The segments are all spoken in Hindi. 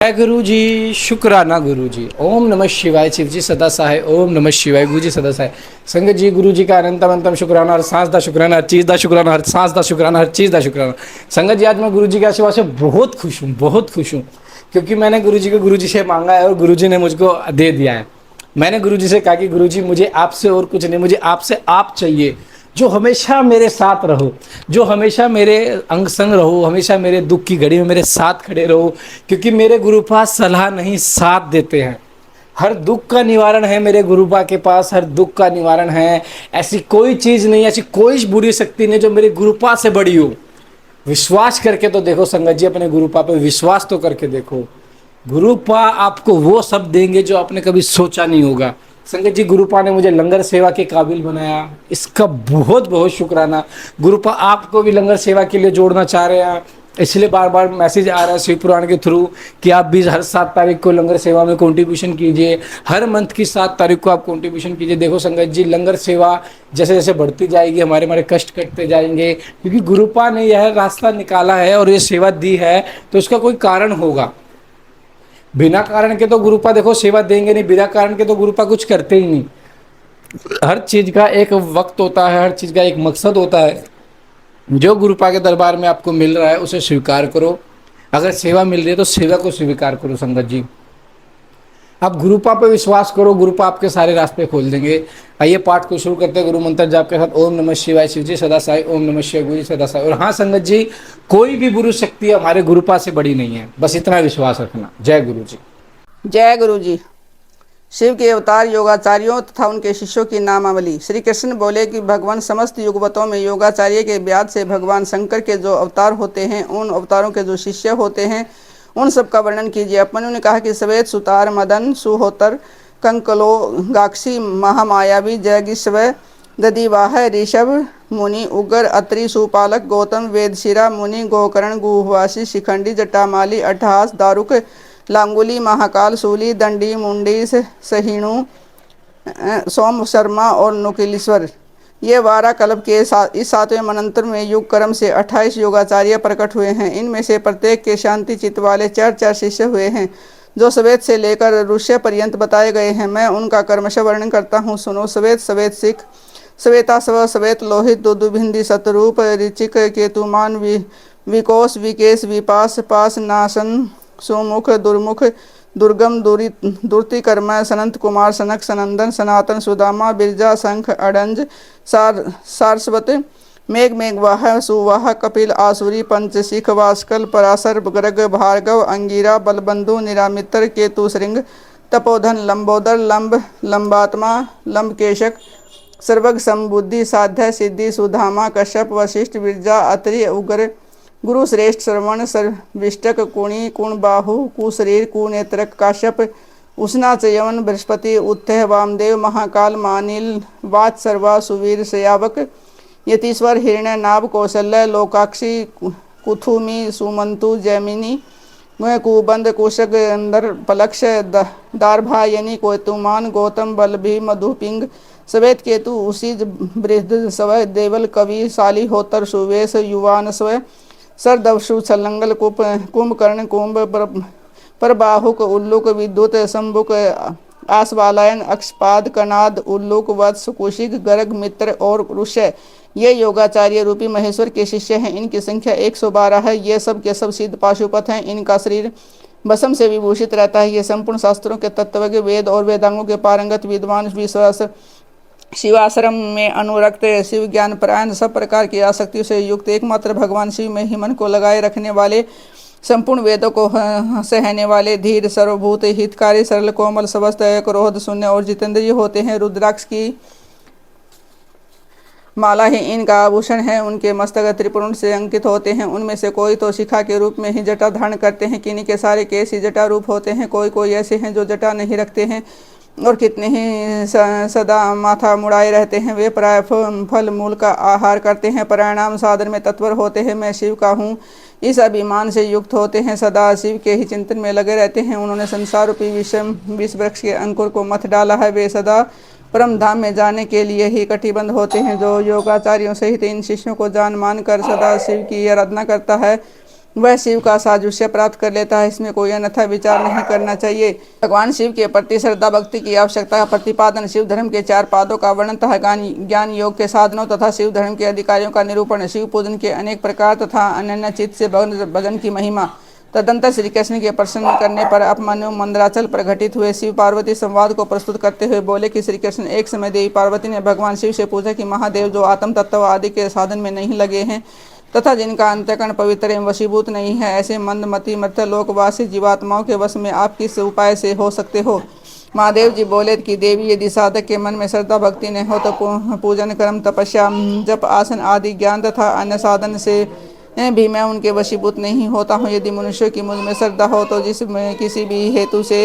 जय गुरु जी। शुक्राना गुरु जी। ओम नमः शिवाय। शिव जी सदा सहाय। ओम नमः शिवाय। गुरु जी सदा सहाय। संगत जी, गुरु जी का अनंतम अंतम शुक्राना। हर सांस दा शुक्राना, हर चीज़ दा शुक्राना, हर सांस दा शुक्राना, हर चीज़ दा शुक्राना। संगत जी, आज मैं गुरु जी के आशीर्वाद से बहुत खुश हूँ, बहुत खुश हूँ, क्योंकि मैंने गुरु जी को गुरु जी से मांगा है और गुरु जी ने मुझको दे दिया है। मैंने गुरु जी से कहा कि गुरु जी, मुझे आपसे और कुछ नहीं, मुझे आपसे आप चाहिए, जो हमेशा मेरे साथ रहो, जो हमेशा मेरे अंग संग रहो, हमेशा मेरे दुख की घड़ी में मेरे साथ खड़े रहो, क्योंकि मेरे गुरुपा सलाह नहीं साथ देते हैं। हर दुख का निवारण है मेरे गुरुपा के पास, हर दुख का निवारण है। ऐसी कोई चीज़ नहीं, ऐसी कोई बुरी शक्ति नहीं जो मेरे गुरुपा से बड़ी हो। विश्वास करके तो देखो संगत जी, अपने गुरुपा पे विश्वास तो करके देखो। गुरुपा आपको वो सब देंगे जो आपने कभी सोचा नहीं होगा। संगत जी, गुरुपा ने मुझे लंगर सेवा के काबिल बनाया, इसका बहुत बहुत शुक्राना। गुरुपा आपको भी लंगर सेवा के लिए जोड़ना चाह रहे हैं, इसलिए बार बार मैसेज आ रहा है शिव पुराण के थ्रू कि आप भी हर 7 तारीख को लंगर सेवा में कंट्रीब्यूशन कीजिए। हर मंथ की 7 तारीख को आप कंट्रीब्यूशन कीजिए। देखो संगत जी, लंगर सेवा जैसे जैसे बढ़ती जाएगी, हमारे हमारे कष्ट कटते जाएंगे, क्योंकि गुरुपा ने यह रास्ता निकाला है और ये सेवा दी है, तो इसका कोई कारण होगा। बिना कारण के तो गुरुपा देखो सेवा देंगे नहीं, बिना कारण के तो गुरुपा कुछ करते ही नहीं। हर चीज का एक वक्त होता है, हर चीज का एक मकसद होता है। जो गुरुपा के दरबार में आपको मिल रहा है उसे स्वीकार करो। अगर सेवा मिल रही है तो सेवा को स्वीकार करो। संगत जी, आप गुरुपा पे विश्वास करो, गुरुपा आपके सारे रास्ते खोल देंगे। आइए पाठ को शुरू करते हैं गुरु मंत्र जाप के साथ। ओम नमः शिवाय। शिव जी सदा साई। ओम नमः शिवाय। गुरु जी सदा साई। और हाँ संगत जी, कोई भी बुरी शक्ति हमारे गुरुपा से बड़ी नहीं है, बस इतना विश्वास रखना। जय गुरु जी। जय गुरु जी। शिव के अवतार योगाचार्यों तथा उनके शिष्यों की नामावली। श्री कृष्ण बोले कि भगवान समस्त युगवतों में योगाचार्य के ब्याज से भगवान शंकर के जो अवतार होते हैं, उन अवतारों के जो शिष्य होते हैं, उन सब का वर्णन कीजिए। अपनों ने कहा कि श्वेत सुतार, मदन, सुहोतर, कंकलो, गाक्षी, महामायावी, जयगिश्व, दधिवाह, ऋषभ मुनि, उग्र, अत्रि, सुपालक, गौतम, वेदशिरा मुनि, गोकर्ण, गुहवासी, शिखंडी, जटामाली, अट्ठहास, दारुक, लांगुली, महाकाल, सूली, दंडी, मुंडी, सहिणु, सोम शर्मा और नुकिलेश्वर। ये 12 कल्प के इस 7वें मनंत्र में युग क्रम से 28 योगाचार्य प्रकट हुए हैं। इनमें से प्रत्येक के शांति चित्त वाले 4 शिष्य हुए हैं, जो श्वेत से लेकर ऋष्य पर्यंत बताए गए हैं। मैं उनका क्रमशः वर्णन करता हूँ, सुनो। श्वेत, श्वेत सिख, श्वेतास्व, श्वेत लोहित, दुदुभिंदी, शतरूप, ऋचिक, केतुमान, विकोश, विकेश, विपास, पास, नासन, सुमुख, दुर्मुख, दुर्गम, दुर्तिकर्म, सनंत कुमार, सनक, सनंदन, सनातन, सुदामा, बिरजा, शंख, अडंज, सारस्वत, मेघ, मेघवाह, सुवाह, कपिल, आसुरी, पंचशिख, वास्कल, पराशर, गर्ग, भार्गव, अंगिरा, बलबंधु, निरामित्र, केतु, श्रृंग, तपोधन, लंबोदर, लंब, लंबात्मा, लंबकेशक, सर्वग, समबुद्धि, साध्य, सिद्धि, सुधामा, कश्यप, वशिष्ठ, बिरजा, अत्रि, उग्र, गुरु श्रेष्ठ, श्रवण, सर्विष्टक, कुणी, कुणबाहु, कुशरीर, कुनेत्रक, काश्यप, उष्णा, चयवन, बृहस्पति, उत्थय, वामदेव, महाकाल, मानिल, वाच, सर्वा, सुवीर, सयावक, यतीश्वर, हिरण्य नाभ, कौशल्य, लोकाक्षी, कुथुमी, सुमंतु, जैमिनी, कुबंद, कुशक, अंदर, पलक्ष, दारभायनी, कोतुमान, गौतम, बलभी, मधुपिंग, श्वेत केतु, उसीज, बृहद, स्व, देवल, कवि, शालिहोतर, सुवेश, युवान, स्व, सरदवशु, छलंगल, कुंभकर्ण, कुंभ, प्रबाहुक, उल्लुक, विद्युत, शंभुक, आसवालायन, अक्षपाद, कनाद, उल्लुक, वत्स, कुशिक, गर्ग, मित्र और ऋष्य, ये योगाचार्य रूपी महेश्वर के शिष्य हैं। इनकी संख्या 112 है। ये सब के सब सिद्ध पाशुपत हैं। इनका शरीर भस्म से विभूषित रहता है। ये संपूर्ण शास्त्रों के तत्वज्ञ, वेद और वेदांगों के पारंगत विद्वान, विश्वास, शिवाश्रम में अनुरक्त, शिव ज्ञान परायण, सब प्रकार की आसक्तियों से युक्त, एकमात्र भगवान शिव में ही मन को लगाए रखने वाले, संपूर्ण वेदों को सहने वाले, धीर, सर्वभूत हितकारी, सरल, कोमल, स्वस्थ, क्रोध शून्य और जितेंद्रिय होते हैं। रुद्राक्ष की माला ही इनका आभूषण है। उनके मस्तक त्रिपुरुष से अंकित होते हैं। उनमें से कोई तो शिखा के रूप में ही जटा धारण करते हैं, किन्हीं के सारे केस ही जटा रूप होते हैं। कोई कोई ऐसे हैं जो जटा नहीं रखते हैं, और कितने ही सदा माथा मुड़ाए रहते हैं। वे प्राय फल मूल का आहार करते हैं, परिणाम साधन में तत्पर होते हैं। मैं शिव का हूँ, इस अभिमान से युक्त होते हैं, सदा शिव के ही चिंतन में लगे रहते हैं। उन्होंने संसार रूपी विष वृक्ष के अंकुर को मथ डाला है। वे सदा परम धाम में जाने के लिए ही कटिबंध होते हैं। जो योगाचार्यों सहित इन शिष्यों को जान मान कर सदा शिव की आराधना करता है, वह शिव का साजुष्य प्राप्त कर लेता है। इसमें कोई अन्यथा विचार नहीं करना चाहिए। भगवान शिव के प्रति श्रद्धा भक्ति की आवश्यकता का प्रतिपादन, शिव धर्म के 4 पादों का वर्णन तथा ज्ञान योग के साधनों तथा शिव धर्म के अधिकारियों का निरूपण, शिव पूजन के अनेक प्रकार तथा अनन्य चित्त से भजन की महिमा। तदंतर श्री कृष्ण के प्रसन्न करने पर अपमान्यु मंदराचल पर घटित हुए शिव पार्वती संवाद को प्रस्तुत करते हुए बोले कि श्री कृष्ण, एक समय देवी पार्वती ने भगवान शिव से पूछा कि महादेव, जो आत्म तत्व आदि के साधन में नहीं लगे हैं तथा जिनका अंतःकरण पवित्र एवं वशीभूत नहीं है, ऐसे मंदमती मर्त्य लोकवासी जीवात्माओं के वश में आप किस उपाय से हो सकते हो। महादेव जी बोले कि देवी, यदि साधक के मन में श्रद्धा भक्ति न हो तो पूजन कर्म तपस्या जप आसन आदि ज्ञान तथा अन्य साधन से भी मैं उनके वशीभूत नहीं होता हूँ। यदि मनुष्य की मुझ में श्रद्धा हो तो जिसमें किसी भी हेतु से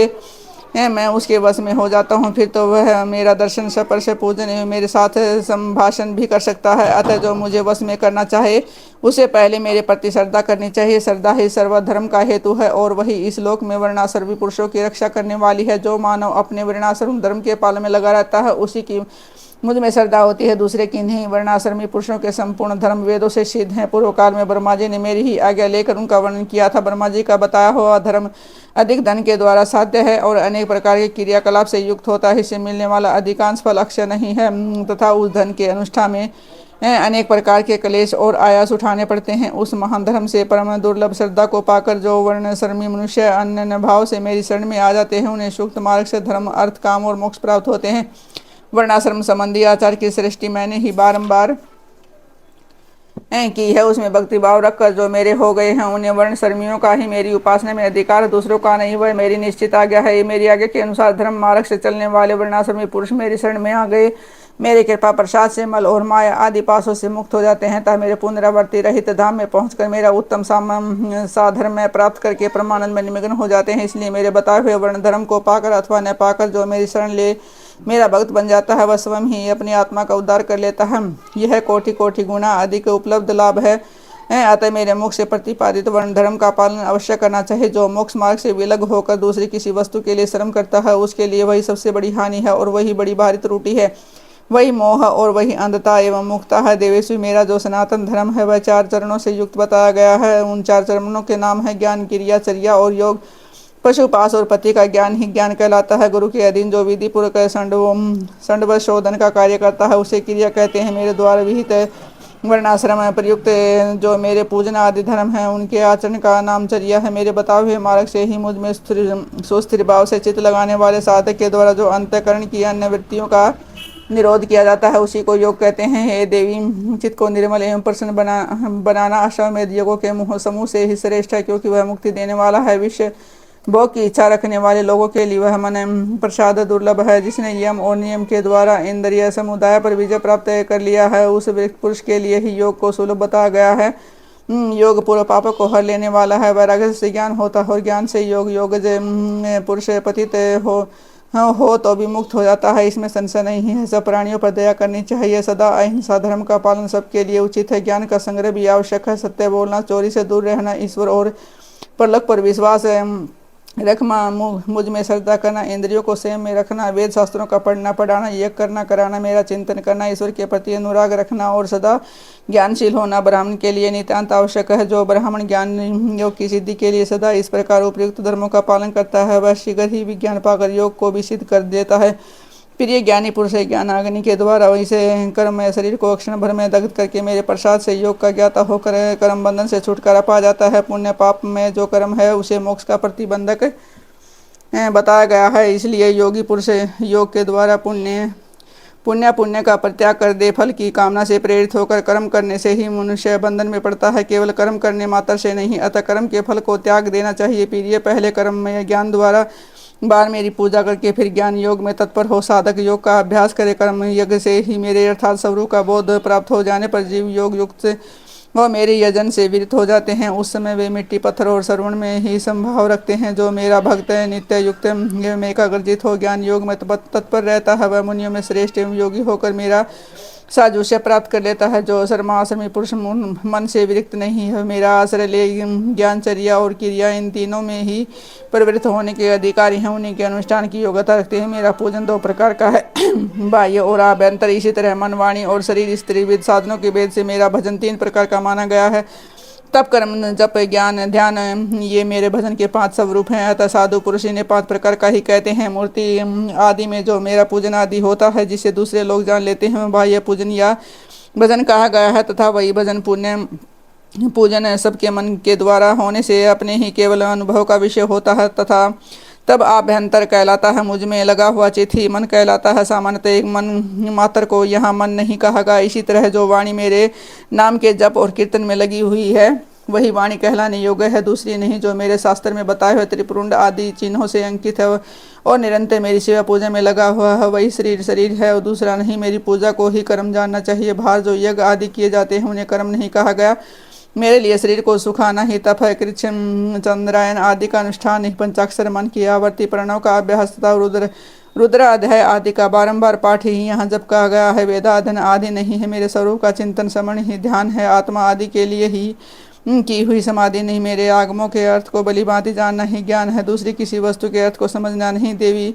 मैं उसके वश में हो जाता हूँ, फिर तो वह मेरा दर्शन स्पर्श पूजन एवं मेरे साथ संभाषण भी कर सकता है। अतः जो मुझे वश में करना चाहे उसे पहले मेरे प्रति श्रद्धा करनी चाहिए। श्रद्धा ही सर्वधर्म का हेतु है और वही इस लोक में वर्णाश्रमी पुरुषों की रक्षा करने वाली है। जो मानव अपने वर्णाश्रम धर्म के पालन में लगा रहता है, उसी की मुझ में श्रद्धा होती है। दूसरे की नहीं। वर्णाश्रमी पुरुषों के संपूर्ण धर्म वेदों से सिद्ध हैं। पूर्व काल में ब्रह्मा जी ने मेरी ही आज्ञा लेकर उनका वर्णन किया था। ब्रह्मा जी का बताया हुआ धर्म अधिक धन के द्वारा साध्य है और अनेक प्रकार के क्रियाकलाप से युक्त होता है। इससे मिलने वाला अधिकांश फल अक्षय नहीं है तथा उस धन के अनुष्ठान में अनेक प्रकार के क्लेश और आयास उठाने पड़ते हैं। उस महान धर्म से परम दुर्लभ श्रद्धा को पाकर जो वर्णश्रमी मनुष्य अन्य भाव से मेरी शरण में आ जाते हैं, उन्हें सूक्त मार्ग से धर्म, अर्थ, काम और मोक्ष प्राप्त होते हैं। वर्णाश्रम संबंधी आचार की सृष्टि मैंने ही बारंबार की है। उसमें भक्ति भाव रखकर जो मेरे हो गए हैं, उन्हें वर्ण शर्मियों का ही मेरी उपासना में अधिकार, दूसरों का नहीं। वह मेरी निश्चित आज्ञा है। मेरी आज्ञा के अनुसार धर्म मार्ग से चलने वाले वर्णाश्रमी पुरुष मेरी शरण में आ गए, मेरे कृपा प्रसाद से मल और माया आदि पासों से मुक्त हो जाते हैं तथा मेरे पुनरावर्ती रहित धाम में पहुंचकर मेरा उत्तम साधर्म में प्राप्त करके परमानंद में निमग्न हो जाते हैं। इसलिए मेरे बताए हुए वर्ण धर्म को पाकर अथवा न पाकर जो मेरी शरण ले मेरा भक्त बन जाता है, वह स्वयं ही अपनी आत्मा का उद्धार कर लेता है। यह कोटि कोटि गुना अधिक उपलब्ध लाभ है। अतः मेरे मोक्ष से प्रतिपादित वर्ण धर्म का पालन अवश्य करना चाहिए। जो मोक्ष मार्ग से विलग होकर दूसरी किसी वस्तु के लिए श्रम करता है, उसके लिए वही सबसे बड़ी हानि है और वही बड़ी भारी त्रुटि है। वही मोह और वही अंधता एवं मुक्ता है। देवेश्वरी, मेरा जो सनातन धर्म है वह 4 चरणों से युक्त बताया गया है। उन 4 चरणों के नाम है ज्ञान, क्रिया, चर्या और योग। पशुपास और पति का ज्ञान ही ज्ञान कहलाता है। गुरु के अधीन जो विधि पूर्वक संडव शोधन का कार्य करता है, उसे क्रिया कहते हैं। मेरे द्वारा विहित वर्णाश्रम प्रयुक्त जो मेरे पूजन आदि धर्म है, उनके आचरण का नाम चर्या है। मेरे बताए हुए मार्ग से ही मुझ में सुस्थिर भाव से चित्त लगाने वाले साधक के द्वारा जो अंतःकरण की अन्य वृत्तियों का निरोध किया जाता है, उसी को योग कहते हैं। हे देवी, चित्त को निर्मल एवं प्रसन्न बनाना अश्वमेध योगों के समूह से ही श्रेष्ठ है, क्योंकि वह मुक्ति देने वाला है। विषय भोग की इच्छा रखने वाले लोगों के लिए वह मन प्रसाद दुर्लभ है। जिसने यम और नियम के द्वारा इंद्रिय समुदाय पर विजय प्राप्त कर लिया है, उस पुरुष के लिए ही योग को सुलभ बताया गया है। योग पूर्व पापों को हर लेने वाला है। वैराग्य से ज्ञान होता है और ज्ञान से योग। योग पुरुष पतित हो तो भी मुक्त हो जाता है, इसमें संशय नहीं है। सब प्राणियों पर दया करनी चाहिए। सदा अहिंसा धर्म का पालन सबके लिए उचित है। ज्ञान का संग्रह भी आवश्यक है। सत्य बोलना, चोरी से दूर रहना, ईश्वर और परलोक पर विश्वास रखना, मुझ में श्रद्धा करना, इंद्रियों को संयम में रखना, वेद शास्त्रों का पढ़ना पढ़ाना, यज्ञ करना कराना, मेरा चिंतन करना, ईश्वर के प्रति अनुराग रखना और सदा ज्ञानशील होना ब्राह्मण के लिए नितांत आवश्यक है। जो ब्राह्मण ज्ञान योग की सिद्धि के लिए सदा इस प्रकार उपयुक्त धर्मों का पालन करता है, वह शीघ्र ही विज्ञान पाकर योग को भी सिद्ध कर देता है। प्रिय ज्ञानी पुरुष ज्ञान अग्नि के द्वारा इसे कर्म में शरीर को अक्षण भर में दग्ध करके मेरे प्रसाद से योग का ज्ञाता होकर कर्म बंधन से छुटकारा पा जाता है। पुण्य पाप में जो कर्म है उसे मोक्ष का प्रतिबंधक बताया गया है। इसलिए योगी पुरुष योग के द्वारा पुण्य का परित्याग कर दे। फल की कामना से प्रेरित होकर कर्म करने से ही मनुष्य बंधन में पड़ता है, केवल कर्म करने मात्र से नहीं। अतः कर्म के फल को त्याग देना चाहिए। प्रिय, पहले कर्म में ज्ञान द्वारा बार मेरी पूजा करके फिर ज्ञान योग में तत्पर हो। साधक योग का अभ्यास करे। कर्म यज्ञ से ही मेरे अर्थात स्वरूप का बोध प्राप्त हो जाने पर जीव योग युक्त वह मेरे यजन से विरत हो जाते हैं। उस समय वे मिट्टी, पत्थर और श्रवण में ही संभाव रखते हैं। जो मेरा भक्त है, नित्य युक्त एवं एकाग्रजित हो ज्ञान योग में तत्पर रहता है, वह मुनियों में श्रेष्ठ एवं योगी होकर मेरा साजुष्य प्राप्त कर लेता है। जो सर्वआश्रमी पुरुष मन से विरक्त नहीं है, मेरा आश्रय ले ज्ञानचर्या और क्रिया इन तीनों में ही प्रवृत्त होने के अधिकारी हैं, उन्हीं के अनुष्ठान की योग्यता रखते हैं। मेरा पूजन 2 प्रकार का है, बाह्य और आभ्यंतर। इसी तरह मन, वाणी और शरीर, इस त्रिविध साधनों के भेद से मेरा भजन 3 प्रकार का माना गया है। तप कर्म जप ज्ञान ध्यान ये मेरे भजन के 5 स्वरूप हैं। अतः साधु पुरुष इन्हें 5 प्रकार का ही कहते हैं। मूर्ति आदि में जो मेरा पूजन आदि होता है, जिसे दूसरे लोग जान लेते हैं, बाह्य पूजन या भजन कहा गया है। तथा वही भजन पुण्य पूजन सबके मन के द्वारा होने से अपने ही केवल अनुभव का विषय होता है, तथा तब आभ्यंतर कहलाता है। मुझ में लगा हुआ चित्त ही मन कहलाता है। सामान्यतः एक मन मात्र को यहाँ मन नहीं कहा गया। इसी तरह जो वाणी मेरे नाम के जप और कीर्तन में लगी हुई है, वही वाणी कहलाने योग्य है, दूसरी नहीं। जो मेरे शास्त्र में बताए हुए त्रिपुरुंड आदि चिन्हों से अंकित है और निरंतर मेरी सेवा पूजा में लगा हुआ है, वही शरीर है और दूसरा नहीं। मेरी पूजा को ही कर्म जानना चाहिए। बाहर जो यज्ञ आदि किए जाते हैं, उन्हें कर्म नहीं कहा गया। मेरे लिए शरीर को सुखाना ही तप है। कृष्ण चंद्रायन आदि का अनुष्ठान ही पंचाक्षर मन की आवर्ती प्रणव का अभ्यास तथा रुद्राध्याय आदि का बारंबार पाठ ही यहाँ जब कहा गया है। वेदाध्ययन आदि नहीं है। मेरे स्वरूप का चिंतन समण ही ध्यान है। आत्मा आदि के लिए ही की हुई समाधि नहीं। मेरे आगमों के अर्थ को भली भांति जानना ही ज्ञान है। दूसरी किसी वस्तु के अर्थ को समझना नहीं। देवी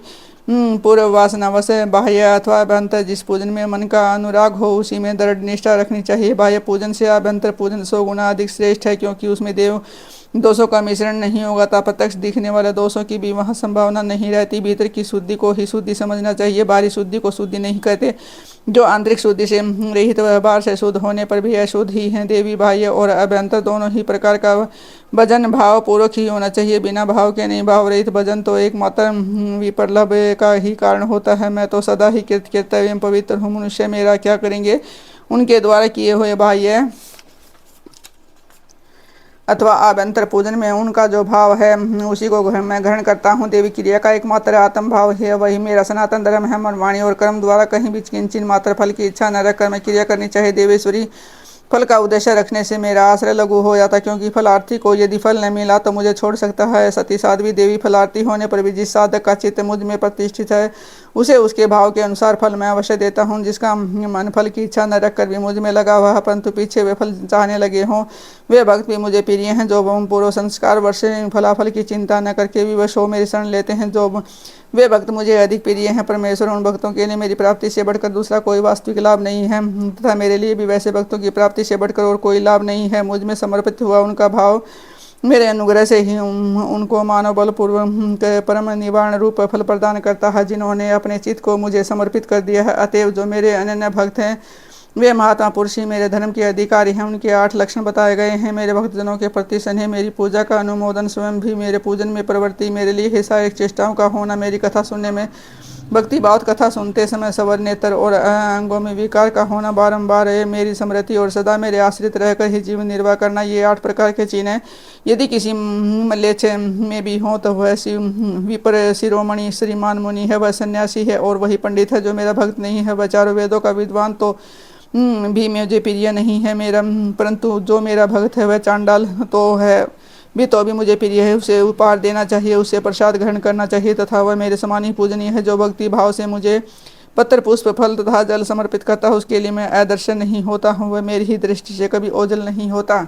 पूर्व वासनावश बाह्य अथवा अभ्यंतर जिस पूजन में मन का अनुराग हो, उसी में दृढ़ निष्ठा रखनी चाहिए। बाह्य पूजन से अभ्यंतर पूजन 100 गुना अधिक श्रेष्ठ है, क्योंकि उसमें देव दोषों का मिश्रण नहीं होगा। तथा प्रत्यक्ष दिखने वाले दोषों की भी वहाँ संभावना नहीं रहती। भीतर की शुद्धि को ही शुद्धि समझना चाहिए, बाहरी शुद्धि को शुद्धि नहीं कहते। जो आंतरिक शुद्धि से रहित व्यवहार से शुद्ध होने पर भी अशुद्ध ही है। देवी बाह्य और अभ्यंतर दोनों ही प्रकार का भजन भाव पूर्वक ही होना चाहिए, बिना भाव के नहीं। भाव रहित भजन तो एकमात्र विप्रलभ का ही कारण होता है। मैं तो सदा ही कृतकृत्य एवं पवित्र हूँ। मनुष्य मेरा क्या करेंगे? उनके द्वारा किए हुए बाह्य अथवा आभ्यंतर पूजन में उनका जो भाव है, उसी को मैं ग्रहण करता हूँ। देवी क्रिया का एकमात्र आत्म भाव है, वही मेरा सनातन धर्म है। मन वाणी और कर्म द्वारा कहीं भी किंचन मात्र फल की इच्छा न रखकर मैं क्रिया करनी चाहिए। देवेश्वरी फल का उद्देश्य रखने से मेरा आश्रय लघु हो जाता, क्योंकि फलार्थी को यदि फल न मिला तो मुझे छोड़ सकता है। सती साध्वी देवी फलार्थी होने पर भी जिस साधक का चित्त मुझ में प्रतिष्ठित है, उसे उसके भाव के अनुसार फल मैं अवश्य देता हूँ। जिसका मन फल की इच्छा न रखकर भी मुझ में लगा हुआ है, परंतु पीछे वे फल चाहने लगे हों, वे भक्त भी मुझे प्रिय हैं। जो पूर्व संस्कार वर्ष फलाफल की चिंता न करके विवश हो मेरी शरण लेते हैं, जो वे भक्त मुझे अधिक प्रिय हैं। परमेश्वर उन भक्तों के लिए मेरी प्राप्ति से बढ़कर दूसरा कोई वास्तविक लाभ नहीं है, तथा मेरे लिए भी वैसे भक्तों की प्राप्ति से बढ़कर और कोई लाभ नहीं है। मुझ में समर्पित हुआ उनका भाव मेरे अनुग्रह से ही उनको मानव बल पूर्व परम निवारण रूप फल प्रदान करता है, जिन्होंने अपने चित्त को मुझे समर्पित कर दिया है। अतएव जो मेरे अनन्य भक्त हैं, वे महात्मा पुरुष ही मेरे धर्म के अधिकारी हैं। उनके 8 लक्षण बताए गए हैं। मेरे भक्तजनों के प्रति स्नेह, मेरी पूजा का अनुमोदन, स्वयं भी मेरे पूजन में प्रवृत्ति, मेरे लिए हिंसायक चेष्टाओं का होना, मेरी कथा सुनने में भक्ति भाव, कथा सुनते समय सवर नेत्र और अंगों में विकार का होना, बारंबार मेरी स्मृति और सदा मेरे आश्रित रहकर ही जीवन निर्वाह करना, ये 8 प्रकार के चिन्ह हैं। यदि किसी मलेच्छ में भी हो तो वह विपर शिरोमणि श्रीमान मुनि है, वह सन्यासी है, और वही पंडित है जो मेरा भक्त नहीं है। वह चारों वेदों का विद्वान तो भी मुझे प्रिय नहीं है मेरा, परंतु जो मेरा भक्त है वह चांडाल तो है भी, तो भी मुझे प्रिय है। उसे उपहार देना चाहिए, उसे प्रसाद ग्रहण करना चाहिए, तथा वह मेरे समान ही पूजनीय है। जो भक्ति भाव से मुझे पत्र पुष्प फल तथा जल समर्पित करता है, उसके लिए मैं अदर्शन नहीं होता हूँ, वह मेरी ही दृष्टि से कभी ओझल नहीं होता।